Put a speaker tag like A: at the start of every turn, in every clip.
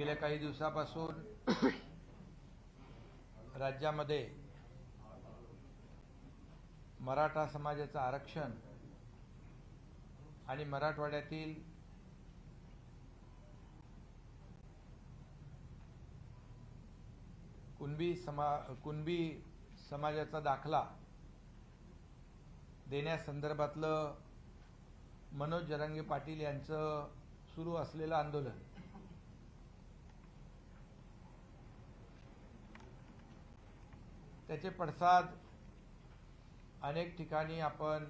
A: गेल्या काही दिवसापासून राज्यामध्ये मराठा समाजाचं आरक्षण आणि मराठवाड्यातील कुणबी समाजाचा दाखला देण्यासंदर्भातलं मनोज जरांगे पाटील यांचं सुरू असलेलं आंदोलन त्याचे पडसाद अनेक ठिकाणी आपण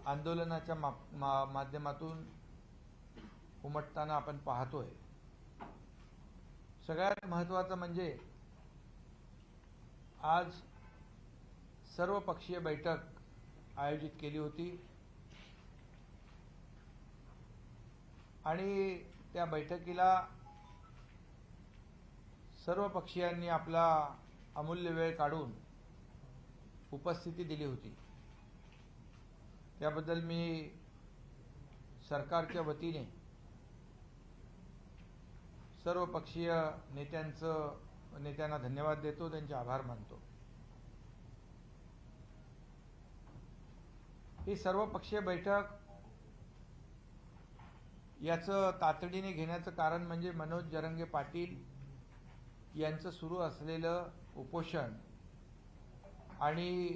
A: आंदोलनाच्या माध्यमातून उमटताना आपण पाहतोय। सगळ्यात महत्त्वाचं म्हणजे आज सर्वपक्षीय बैठक आयोजित केली होती आणि त्या बैठकीला सर्व पक्षीयांनी आपला अमूल्य वेळ काढून उपस्थिती दिली होती। त्याबद्दल मी सरकारच्या वतीने सर्व पक्षीय नेत्यांना धन्यवाद देतो, त्यांचे आभार मानतो। ही सर्व पक्षीय बैठक याचं तातडीने घेण्याचं कारण म्हणजे मनोज जरांगे पाटील यांचं सुरू असलेलं उपोषण आणि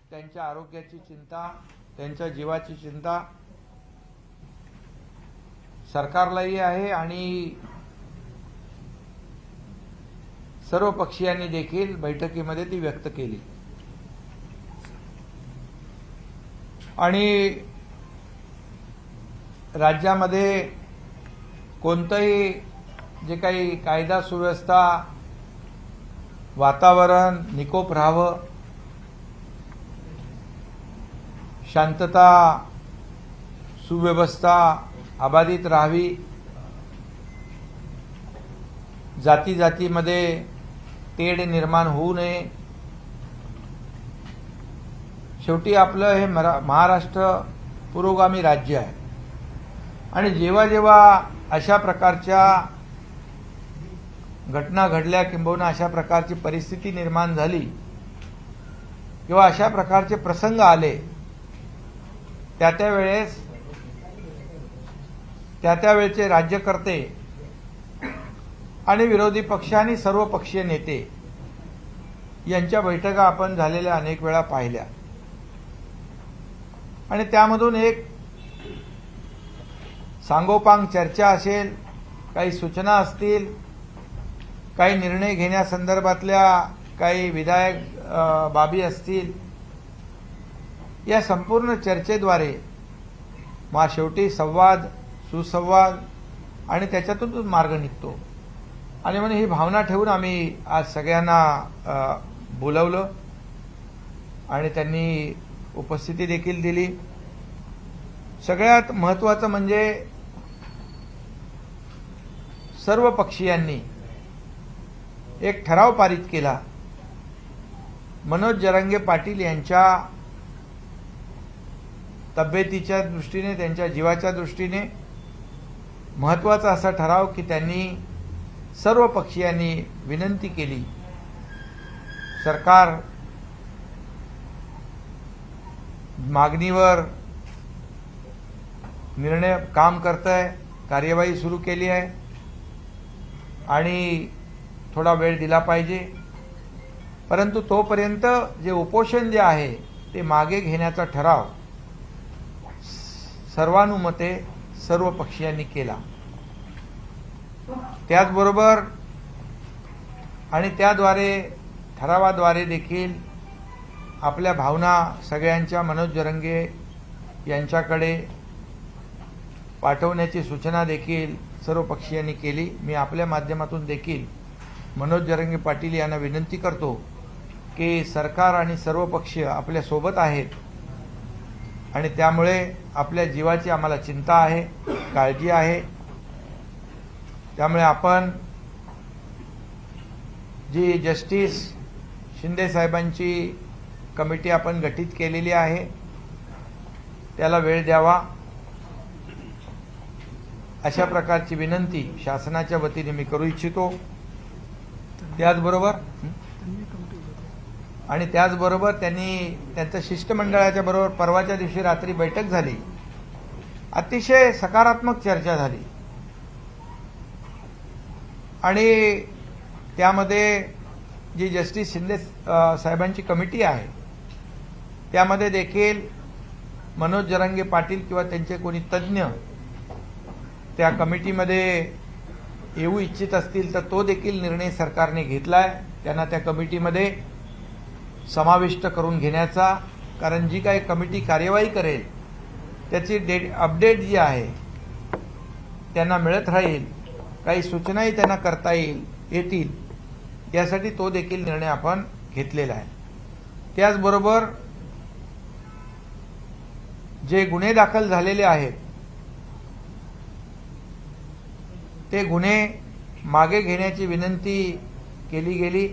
A: त्यांच्या आरोग्याची चिंता, त्यांच्या जीवाची चिंता सरकारलाही आहे आणि सर्व पक्षीयांनी देखील बैठकीमध्ये ती व्यक्त केली। आणि राज्यामध्ये कोणतंही जे काही कायदा सुव्यवस्था वातावरण निकोप राहावं, शांतता सुव्यवस्था अबाधित राहावी, जाती जातीमध्ये तेढ निर्माण होऊ नये। शेवटी आपलं हे महाराष्ट्र पुरोगामी राज्य आहे आणि जेव्हा जेव्हा अशा प्रकारच्या घटना घडल्या किंबहुना अशा प्रकारची परिस्थिती निर्माण झाली किंवा अशा प्रकारचे प्रसंग आले त्यावेळेचे राज्यकर्ते आणि विरोधी पक्ष आणि सर्व पक्षीय नेते यांच्या बैठका आपण झालेल्या अनेक वेळा पाहिल्या आणि त्यामधून एक सांगोपांग चर्चा असेल, काही सूचना असतील, काही निर्णय घेण्यासंदर्भातल्या काही विधायक बाबी असतील, या संपूर्ण चर्चेद्वारे मग शेवटी संवाद सुसंवाद आणि त्याच्यातून मार्ग निघतो। आणि म्हणून ही भावना ठेवून आम्ही आज सगळ्यांना बोलवलं आणि त्यांनी उपस्थिती देखील दिली। सगळ्यात महत्त्वाचं म्हणजे सर्व पक्षीयांनी एक ठराव पारित केला, मनोज जरांगे पाटील यांच्या तब्येतीच्या दृष्टीने, त्यांच्या जीवाच्या दृष्टीने महत्त्वाचा असा ठराव की त्यांनी सर्व पक्षीयांनी विनंती केली, सरकार मागणीवर निर्णय काम करतंय, कार्यवाही सुरू केली आहे आणि थोडा वेळ दिला पाहिजे, परंतु तोपर्यंत जे उपोषण जे आहे ते मागे घेण्याचा ठराव सर्वानुमते सर्व पक्षीयांनी केला। त्याचबरोबर आणि त्याद्वारे ठरावाद्वारे देखील आपल्या भावना सगळ्यांच्या मनोज जरांगे यांच्याकडे पाठवण्याची सूचना देखील सर्व पक्षीयांनी केली। मी आपल्या माध्यमातून देखील मनोज जरांगे पाटील यांना विनंती करतो की सरकार आणि सर्व पक्ष आपल्या सोबत आहेत आणि त्यामुळे आपल्या जीवाची आम्हाला चिंता आहे, काळजी आहे। त्यामुळे आपण जी जस्टिस शिंदे साहेबांची कमिटी आपण गठीत केलेली आहे त्याला वेळ द्यावा। अशा प्रकारची विनंती शासनाच्या वतीने मी करू इच्छितो। त्याचबरोबर त्यांनी त्यांच्या शिष्टमंडळाच्या बरोबर परवाच्या दिवशी रात्री बैठक झाली, अतिशय सकारात्मक चर्चा झाली आणि त्यामध्ये जी जस्टिस शिंदे साहेबांची कमिटी आहे त्यामध्ये देखील मनोज जरांगे पाटील किंवा त्यांचे कोणी तज्ज्ञ त्या कमिटीमध्ये येऊ इच्छित असतील तर तो देखील निर्णय सरकारने घेतलाय त्यांना त्या कमिटीमध्ये समाविष्ट करून घेण्याचा। कारण जी काही कमिटी कार्यवाही करेल त्याची अपडेट जी आहे त्यांना मिळत राहील, काही सूचनाही त्यांना करता येतील यासाठी तो देखील निर्णय आपण घेतलेला आहे। त्याचबरोबर जे गुन्हे दाखल झालेले आहेत ते गुन्हे मागे घेण्याची विनंती केली गेली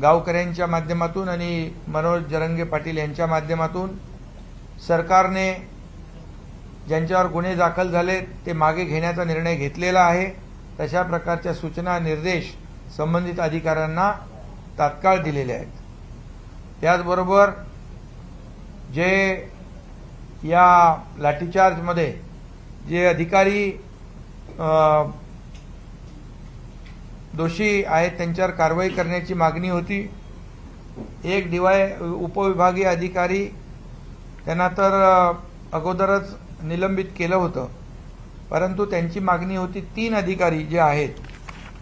A: गावकऱ्यांच्या माध्यमातून आणि मनोज जरांगे पाटील यांच्या माध्यमातून। सरकारने ज्यांच्यावर गुन्हे दाखल झाले ते मागे घेण्याचा निर्णय घेतलेला आहे। तशा प्रकारच्या सूचना निर्देश संबंधित अधिकाऱ्यांना तात्काळ दिलेले आहेत। त्याचबरोबर जे या लाठीचार्जमध्ये जे अधिकारी दोषी आहेत त्यांच्यावर कारवाई करण्याची मागणी होती। एक उपविभागीय अधिकारी त्यांना तर अगोदरच निलंबित केलं होतं, परंतु त्यांची मागणी होती 3 अधिकारी जे आहेत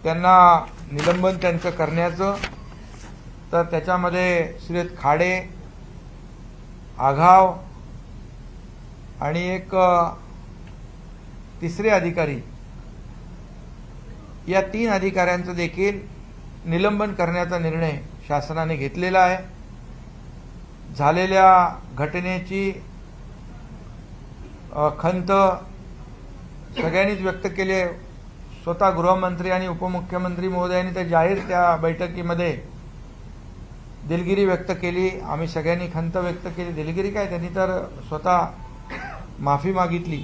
A: त्यांना निलंबन त्यांचं करण्याचं। तर त्याच्यामध्ये श्रीयुत खाडे, आघाव आणि एक तिसरे अधिकारी, या 3 अधिकाऱ्यांचं देखील निलंबन करण्याचा निर्णय शासनाने घेतलेला आहे। झालेल्या घटनेची खंत सगळ्यांनीच व्यक्त केली आहे। स्वतः गृहमंत्री आणि उपमुख्यमंत्री महोदयांनी तर जाहीर त्या बैठकीमध्ये दिलगिरी व्यक्त केली। आम्ही सगळ्यांनी खंत व्यक्त केली। दिलगिरी काय, त्यांनी तर स्वतः माफी मागितली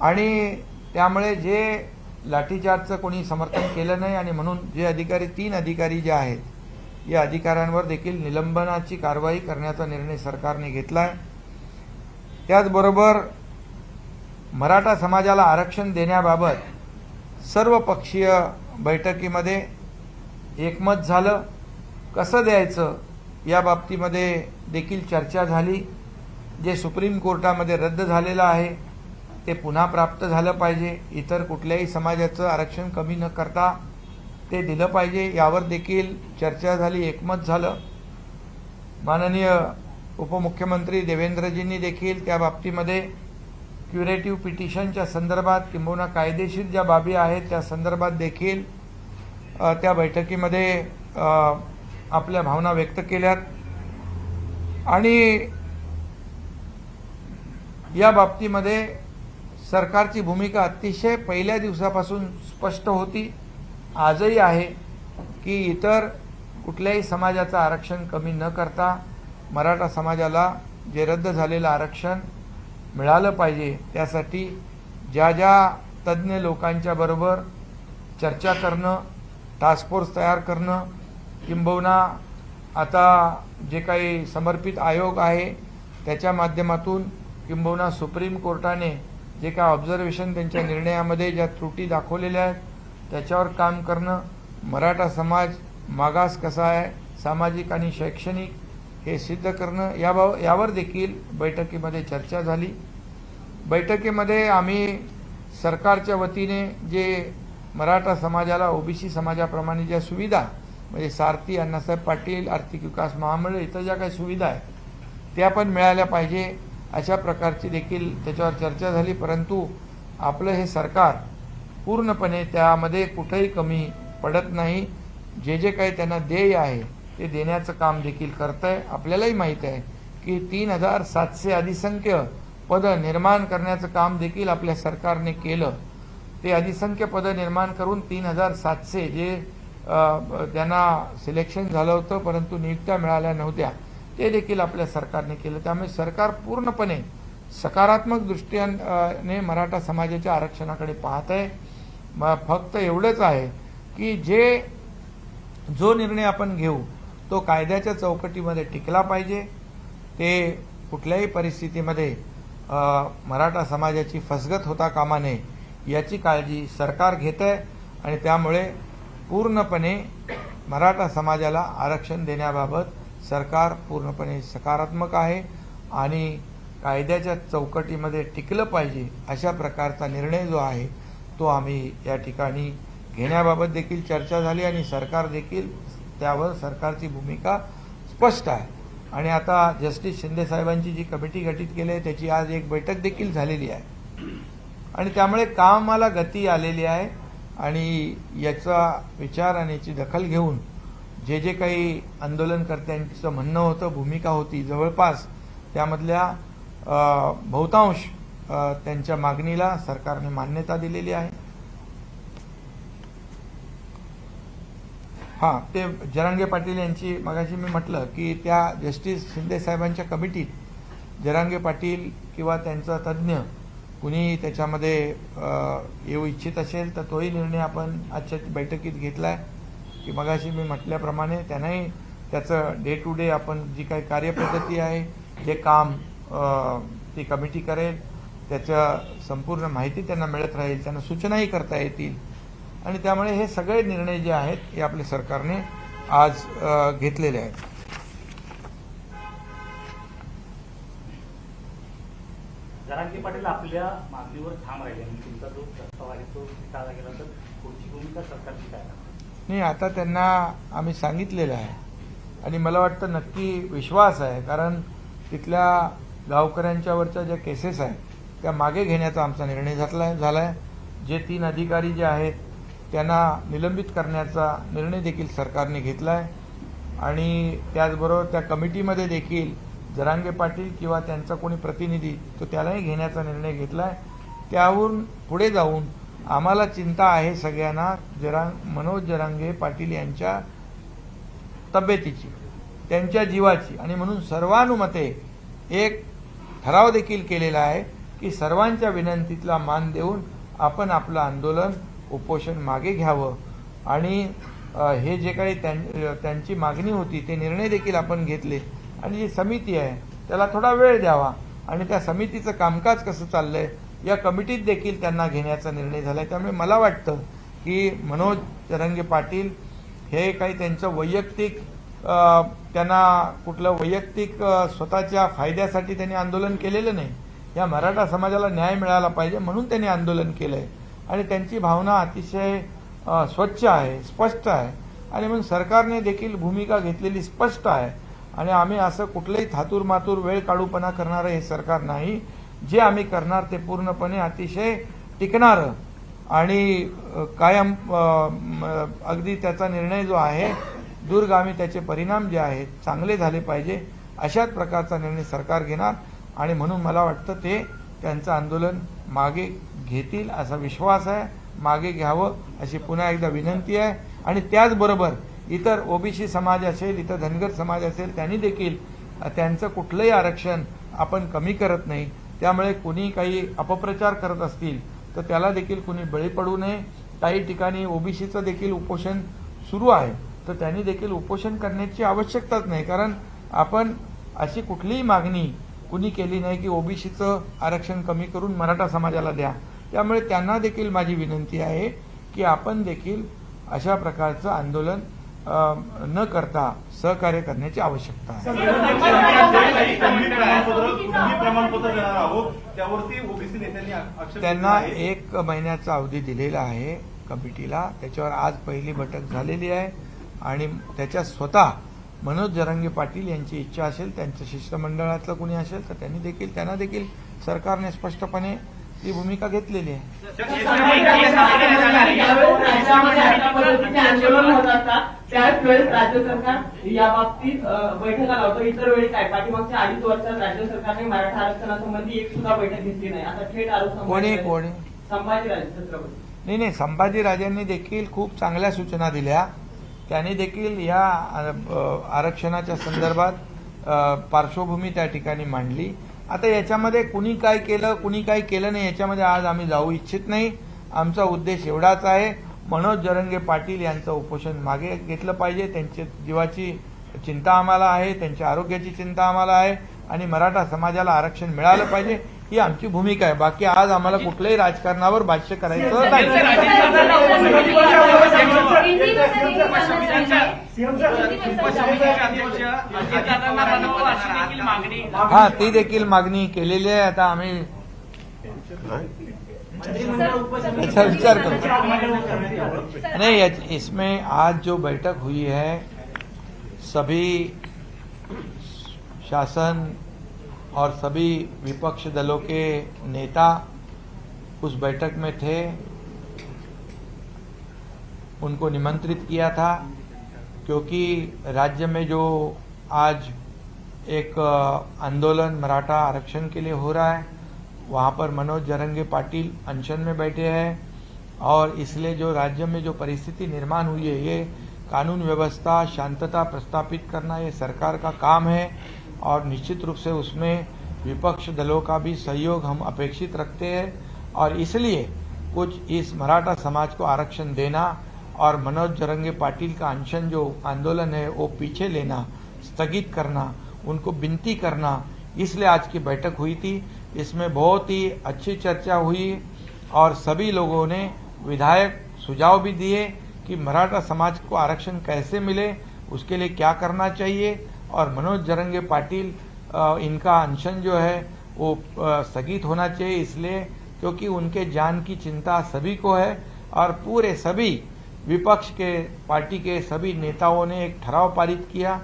A: आणि त्यामुळे जे लाठीचार्जचं कोणी समर्थन केलं नाही आणि म्हणून जे अधिकारी 3 अधिकारी जे आहेत या अधिकाऱ्यांवर देखील निलंबनाची कारवाई करण्याचा निर्णय सरकारने घेतला आहे। त्याचबरोबर मराठा समाजाला आरक्षण देण्याबाबत सर्वपक्षीय बैठकीमध्ये एकमत झालं। कसं द्यायचं या बाबतीमध्ये देखील चर्चा झाली। जे सुप्रीम कोर्टामध्ये रद्द झालेलं आहे ते पुन्हा प्राप्त झालं पाहिजे। इतर कुठल्याही समाजाचं आरक्षण कमी न करता ते दिलं पाहिजे, यावर देखील चर्चा झाली, एकमत झालं। माननीय उपमुख्यमंत्री देवेंद्रजींनी देखील त्या बाबतीमध्ये क्युरेटिव्ह पिटिशनच्या संदर्भात किंबहुना कायदेशीर ज्या बाबी आहेत त्या संदर्भात देखील त्या बैठकीमध्ये आपल्या भावना व्यक्त केल्यात आणि या बाबतीमध्ये सरकारची भूमिका अतिशय पहिल्या दिवसापासून स्पष्ट होती, आजही आहे की इतर कुठल्याही समाजाचं आरक्षण कमी न करता मराठा समाजाला जे रद्द झालेलं आरक्षण मिळालं पाहिजे। त्यासाठी ज्या ज्या तज्ज्ञ लोकांच्या बरोबर चर्चा करणं, टास्क फोर्स तयार करणं, किंबहुना आता जे काही समर्पित आयोग आहे त्याच्या माध्यमातून किंबहुना सुप्रीम कोर्टाने जे काय ऑब्झर्वेशन त्यांच्या निर्णयामध्ये ज्या त्रुटी दाखवलेल्या आहेत त्याच्यावर काम करणं, मराठा समाज मागास कसा आहे सामाजिक आणि शैक्षणिक हे सिद्ध करणं, यावर देखील बैठकीमध्ये चर्चा झाली। बैठकीमध्ये आम्ही सरकारच्या वतीने जे मराठा समाजाला ओबीसी समाजाप्रमाणे ज्या सुविधा म्हणजे सारथी, अण्णासाहेब पाटील, आर्थिक विकास महामंडळ इतर ज्या काही सुविधा आहेत त्या पण मिळाल्या पाहिजे अशा प्रकारची देखील त्याच्यावर चर्चा झाली। परंतु आपलं हे सरकार पूर्णपणे त्यामध्ये कुठेही कमी पडत नाही। जे जे काही त्यांना ध्येय आहे ते देण्याचं काम देखील करतंय। आपल्यालाही माहीत आहे की 3700 अधिसंख्य पद निर्माण करण्याचं काम देखील आपल्या सरकारने केलं। ते अधिसंख्य पद निर्माण करून 3700 जे त्यांना सिलेक्शन झालं होतं परंतु नियुक्त्या मिळाल्या नव्हत्या ते देखील आपल्या सरकारने केलं। त्यामुळे सरकार पूर्णपणे सकारात्मक दृष्टीने मराठा समाजाच्या आरक्षणाकडे पाहत आहे। फक्त एवढंच आहे की जो निर्णय आपण घेऊ तो कायद्याच्या चौकटीमध्ये टिकला पाहिजे। ते कुठल्याही परिस्थितीमध्ये मराठा समाजाची फसगत होता कामा नये याची काळजी सरकार घेत आहे आणि त्यामुळे पूर्णपणे मराठा समाजाला आरक्षण देण्याबाबत सरकार पूर्णपणे सकारात्मक आहे आणि कायद्याच्या चौकटीमध्ये टिकलं पाहिजे अशा प्रकारचा निर्णय जो आहे तो आम्ही या ठिकाणी घेण्याबाबत देखील चर्चा झाली आणि सरकार देखील त्यावर सरकारची भूमिका स्पष्ट आहे। आणि आता जस्टिस शिंदे साहेबांची जी कमिटी गठीत केली आहे त्याची आज एक बैठक देखील झालेली आहे आणि त्यामुळे कामाला गती आलेली आहे आणि याचा विचार आणि याची दखल घेऊन जे काही आंदोलनकर्त्यांचं म्हणणं होतं, भूमिका होती, जवळपास त्यामधल्या बहुतांश त्यांच्या मागणीला सरकारने मान्यता दिलेली आहे। हां, ते जरांगे पाटील यांची मगाशी मी म्हटलं की त्या जस्टिस शिंदे साहेबांच्या कमिटीत जरांगे पाटील किंवा त्यांचा तज्ज्ञ कुणी त्याच्यामध्ये येऊ इच्छित असेल तर तोही निर्णय आपण आजच्या बैठकीत घेतला आहे की मगाशी मी म्हटल्याप्रमाणे त्यांनाही त्याचं डे टू डे आपण जी काही कार्यपद्धती आहे, जे काम ती कमिटी करेल त्याच्या संपूर्ण माहिती त्यांना मिळत राहील, त्यांना सूचनाही करता येतील आणि त्यामुळे हे सगळे निर्णय जे आहेत हे आपल्या सरकारने आज घेतलेले आहेत।
B: जरांगे पाटील आपल्या मागणीवर ठाम राहिले आणि तुमचा जो प्रस्ताव आहे तो टाळला गेला तर पुढची भूमिका सरकारची काय
A: नाही, आता त्यांना आम्ही सांगितलेलं आहे आणि मला वाटतं नक्की विश्वास आहे, कारण तिथल्या गावकऱ्यांच्यावरच्या ज्या केसेस आहेत त्या मागे घेण्याचा आमचा निर्णय झाला आहे। जे 3 अधिकारी जे आहेत त्यांना निलंबित करण्याचा निर्णय देखील सरकारने घेतला आहे आणि त्याचबरोबर त्या कमिटीमध्ये देखील जरांगे पाटील किंवा त्यांचा कोणी प्रतिनिधी तो त्यालाही घेण्याचा निर्णय घेतला आहे। त्यावरून पुढे जाऊन आम्हाला चिंता आहे सगळ्यांना मनोज जरांगे पाटील यांच्या तब्येतीची, त्यांच्या जीवाची आणि म्हणून सर्वानुमते एक ठराव देखील केलेला आहे की सर्वांच्या विनंतीला मान देऊन आपण आपलं आंदोलन उपोषण मागे घ्यावं आणि हे जे काही त्यांची मागणी होती ते निर्णय देखील आपण घेतले आणि जी समिती आहे त्याला थोडा वेळ द्यावा आणि त्या समितीचं कामकाज कसं चाललंय या कमिटीत देखील त्यांना घेण्याचा निर्णय झालाय। त्यामुळे मला वाटतं की मनोज जरांगे पाटील हे काही त्यांचं वैयक्तिक त्यांना कुठलं वैयक्तिक स्वतःच्या फायद्यासाठी त्यांनी आंदोलन केलेलं नाही। या मराठा समाजाला न्याय मिळाला पाहिजे म्हणून त्यांनी आंदोलन केलंय आणि त्यांची भावना अतिशय स्वच्छ आहे, स्पष्ट आहे आणि म्हणून सरकारने देखील भूमिका घेतलेली स्पष्ट आहे आणि आम्ही असं कुठलंही थातूरमातूर वेळ काढूपणा करणारं हे सरकार नाही। जे आम्ही करणार ते पूर्णपणे अतिशय टिकणारं आणि कायम अगदी त्याचा निर्णय जो आहे दूरगामी त्याचे परिणाम जे आहेत चांगले झाले पाहिजे अशाच प्रकारचा निर्णय सरकार घेणार आणि म्हणून मला वाटतं ते त्यांचं आंदोलन मागे घेतील असा विश्वास आहे। मागे घ्यावं अशी पुन्हा एकदा विनंती आहे आणि त्याचबरोबर इतर ओबीसी समाज असेल, इतर धनगर समाज असेल त्यांनी देखील त्यांचं कुठलंही आरक्षण आपण कमी करत नाही। त्यामुळे कुणी काही अपप्रचार करत असतील तर त्याला देखील कुणी बळी पडू नये। काही ठिकाणी ओबीसीचं देखील उपोषण सुरू आहे तर त्यांनी देखील उपोषण करण्याची आवश्यकताच नाही, कारण आपण अशी कुठलीही मागणी कुणी केली नाही की ओबीसीचं आरक्षण कमी करून मराठा समाजाला द्या। त्यामुळे त्यांना देखील माझी विनंती आहे की आपण देखील अशा प्रकारचं आंदोलन न करता सहकार्य करण्याची आवश्यकता आहे। त्यांना 1 महिन्याचा अवधी दिलेला आहे कमिटीला, त्याच्यावर आज पहिली बैठक झालेली आहे आणि त्याच्या स्वतः मनोज जरांगे पाटील यांची इच्छा असेल, त्यांच्या शिष्टमंडळातलं कोणी असेल तर त्यांना देखील सरकारने स्पष्टपणे ती भूमिका घेतलेली आहे।
C: त्यावेळेस राज्य सरकार या बाबतीत बैठका लावतो, इतर वेळी काय पाठीमागच्या 2.5 वर्षात राज्य सरकारने मराठा आरक्षणासंबंधी एक सुद्धा बैठक घेतली नाही असा थेट आरोप
A: कोणी
C: संभाजीराजे छत्रपती
A: नाही संभाजीराजांनी देखील खूप चांगल्या सूचना दिल्या। त्यांनी देखील या आरक्षणाच्या संदर्भात पार्श्वभूमी त्या ठिकाणी मांडली आता याच्यामध्ये कुणी काय केलं नाही याच्यामध्ये आज आम्ही जाऊ इच्छित नाही. आमचा उद्देश एवढाच आहे, मनोज जरंगे पाटील यांचं उपोषण मागे घेतलं पाहिजे. त्यांच्या जीवाची चिंता आम्हाला आहे, त्यांच्या आरोग्याची चिंता आम्हाला आहे आणि मराठा समाजाला आरक्षण मिळालं पाहिजे ही आमची भूमिका आहे. बाकी आज आम्हाला कुठल्याही राजकारणावर भाष्य करायचं नाही. हा, ती देखील मागणी केलेली आहे. आता आम्ही अच्छा विचार करो. नहीं, इसमें आज जो बैठक हुई है सभी शासन और सभी विपक्ष दलों के नेता उस बैठक में थे. उनको निमंत्रित किया था क्योंकि राज्य में जो आज एक आंदोलन मराठा आरक्षण के लिए हो रहा है वहाँ पर मनोज जरंगे पाटिल अनशन में बैठे हैं और इसलिए जो राज्य में जो परिस्थिति निर्माण हुई है ये कानून व्यवस्था शांतता प्रस्थापित करना ये सरकार का काम है और निश्चित रूप से उसमें विपक्ष दलों का भी सहयोग हम अपेक्षित रखते हैं और इसलिए कुछ इस मराठा समाज को आरक्षण देना और मनोज जरंगे पाटिल का अनशन जो आंदोलन है वो पीछे लेना, स्थगित करना, उनको विनती करना, इसलिए आज की बैठक हुई थी. इसमें बहुत ही अच्छी चर्चा हुई और सभी लोगों ने विधायक सुझाव भी दिए कि मराठा समाज को आरक्षण कैसे मिले, उसके लिए क्या करना चाहिए और मनोज जरंगे पाटिल इनका अनशन जो है वो स्थगित होना चाहिए इसलिए क्योंकि उनके जान की चिंता सभी को है. और पूरे सभी विपक्ष के पार्टी के सभी नेताओं ने एक ठराव पारित किया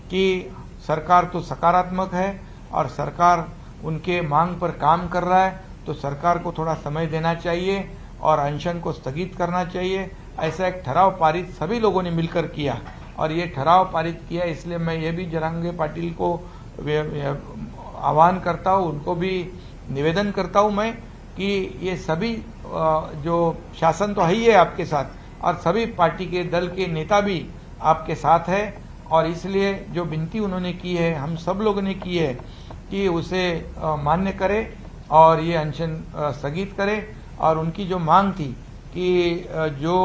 A: कि सरकार तो सकारात्मक है और सरकार उनके मांग पर काम कर रहा है तो सरकार को थोड़ा समय देना चाहिए और अनशन को स्थगित करना चाहिए. ऐसा एक ठराव पारित सभी लोगों ने मिलकर किया और ये ठराव पारित किया. इसलिए मैं ये भी जरंगे पाटिल को आह्वान करता हूँ, उनको भी निवेदन करता हूँ मैं कि ये सभी जो शासन तो है ही है आपके साथ और सभी पार्टी के दल के नेता भी आपके साथ है और इसलिए जो विनती उन्होंने की है हम सब लोगों ने की है कि उसे मान्य करे और ये अनशन स्थगित करे. और उनकी जो मांग थी कि जो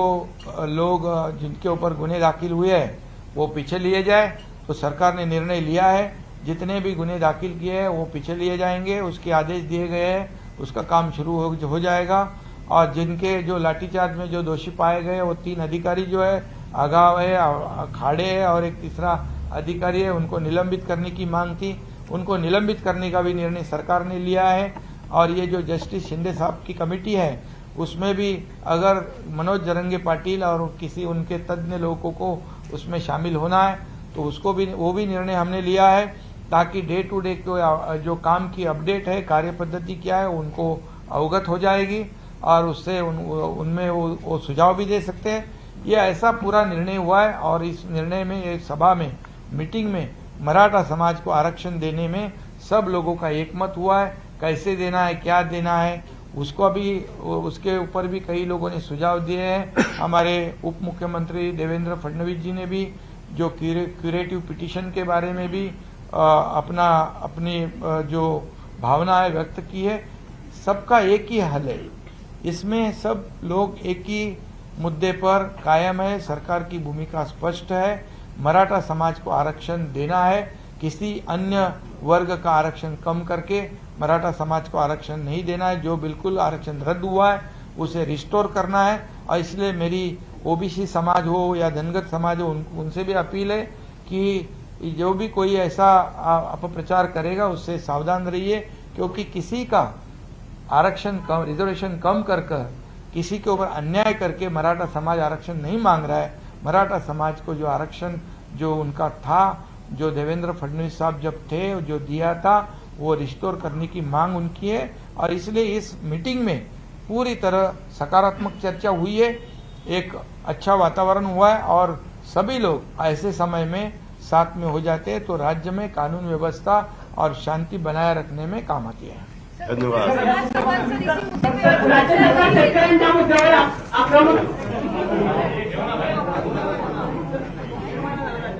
A: लोग जिनके ऊपर गुने दाखिल हुए हैं वो पीछे लिए जाए तो सरकार ने निर्णय लिया है जितने भी गुने दाखिल किए हैं वो पीछे लिए जाएंगे. उसके आदेश दिए गए हैं, उसका काम शुरू हो जाएगा. और जिनके जो लाठीचार्ज में जो दोषी पाए गए वो 3 अधिकारी जो है आगाव है, खाड़े है और एक तीसरा अधिकारी है, उनको निलंबित करने की मांग थी. उनको निलंबित करने का भी निर्णय सरकार ने लिया है. और ये जो जस्टिस शिंदे साहब की कमेटी है उसमें भी अगर मनोज जरंगे पाटिल और किसी उनके तज्ञ लोगों को उसमें शामिल होना है तो उसको भी वो भी निर्णय हमने लिया है ताकि डे टू डे जो काम की अपडेट है, कार्य पद्धति क्या है उनको अवगत हो जाएगी और उससे उनमें वो सुझाव भी दे सकते हैं. ये ऐसा पूरा निर्णय हुआ है और इस निर्णय में एक सभा में मीटिंग में मराठा समाज को आरक्षण देने में सब लोगों का एकमत हुआ है. कैसे देना है, क्या देना है, उसको भी उसके ऊपर भी कई लोगों ने सुझाव दिए हैं. हमारे उप मुख्यमंत्री देवेंद्र फडणवीस जी ने भी जो क्यूरेटिव पिटीशन के बारे में भी अपनी जो भावना है व्यक्त की है. सबका एक ही हल है, इसमें सब लोग एक ही मुद्दे पर कायम है. सरकार की भूमिका स्पष्ट है, मराठा समाज को आरक्षण देना है. किसी अन्य वर्ग का आरक्षण कम करके मराठा समाज को आरक्षण नहीं देना है. जो बिल्कुल आरक्षण रद्द हुआ है उसे रिस्टोर करना है. और इसलिए मेरी ओबीसी समाज हो या धनगत समाज हो उनसे भी अपील है कि जो भी कोई ऐसा अपप्रचार करेगा उससे सावधान रहिए क्योंकि किसी का आरक्षण कम, रिजर्वेशन कम कर किसी के ऊपर अन्याय करके मराठा समाज आरक्षण नहीं मांग रहा है. मराठा समाज को जो आरक्षण जो उनका था, जो देवेंद्र फडणवीस साहब जब थे जो दिया था वो रिस्टोर करने की मांग उनकी है. और इसलिए इस मीटिंग में पूरी तरह सकारात्मक चर्चा हुई है, एक अच्छा वातावरण हुआ है और सभी लोग ऐसे समय में साथ में हो जाते हैं तो राज्य में कानून व्यवस्था और शांति बनाए रखने में काम आती है.
D: धन्यवाद.
C: राज्य सरकार शेतकऱ्यांच्या मुद्द्यावर आक्रमक